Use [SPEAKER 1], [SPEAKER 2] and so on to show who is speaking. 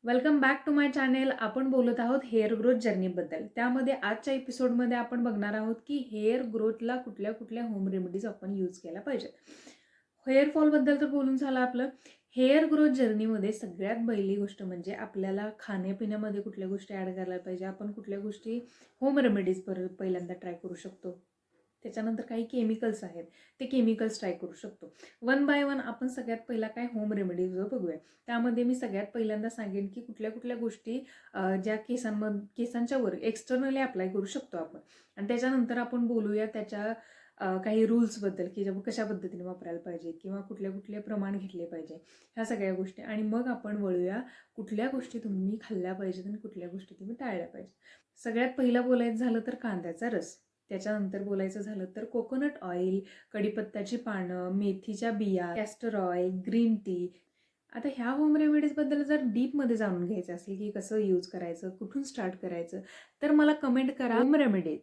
[SPEAKER 1] Welcome back to my channel. आपण बोलत आहोत हेअर ग्रोथ जर्नीबद्दल. त्यामध्ये आजच्या एपिसोडमध्ये आपण बघणार आहोत की हेअर ग्रोथला कुठल्या कुठल्या होम रेमेडीज आपण यूज केल्या पाहिजेत. हेअर फॉलबद्दल तर बोलून झालं आपलं. हेअर ग्रोथ जर्नीमध्ये सगळ्यात पहिली गोष्ट म्हणजे आपल्याला खाण्यापिण्यामध्ये कुठल्या गोष्टी ॲड करायला पाहिजे. आपण कुठल्या गोष्टी होम रेमेडीज पहिल्यांदा ट्राय करू शकतो. त्याच्यानंतर काही केमिकल्स आहेत, ते केमिकल्स ट्राय करू शकतो. वन बाय वन आपण सगळ्यात पहिला काय होम रेमेडीजवर बघूया. त्यामध्ये मी सगळ्यात पहिल्यांदा सांगेन की कुठल्या कुठल्या गोष्टी ज्या केसांच्या वर एक्सटर्नली अप्लाय करू शकतो आपण. आणि त्याच्यानंतर आपण बोलूया त्याच्या काही रूल्सबद्दल की कशा पद्धतीने वापरायला पाहिजे किंवा कुठल्या कुठले प्रमाण घेतले पाहिजे, ह्या सगळ्या गोष्टी. आणि मग आपण वळूया कुठल्या गोष्टी तुम्ही खाल्ल्या पाहिजेत आणि कुठल्या गोष्टी तुम्ही टाळल्या पाहिजेत. सगळ्यात पहिलं बोलायचं झालं तर कांद्याचा रस. त्याच्यानंतर बोलायचं झालं तर कोकोनट ऑइल, कढीपत्त्याची पानं, मेथीच्या बिया, कॅस्टर ऑइल, ग्रीन टी. आता ह्या होम रेमेडीजबद्दल जर डीपमध्ये जाणून घ्यायचं असेल की कसं यूज करायचं, कुठून स्टार्ट करायचं, तर मला कमेंट करा होम रेमेडीज.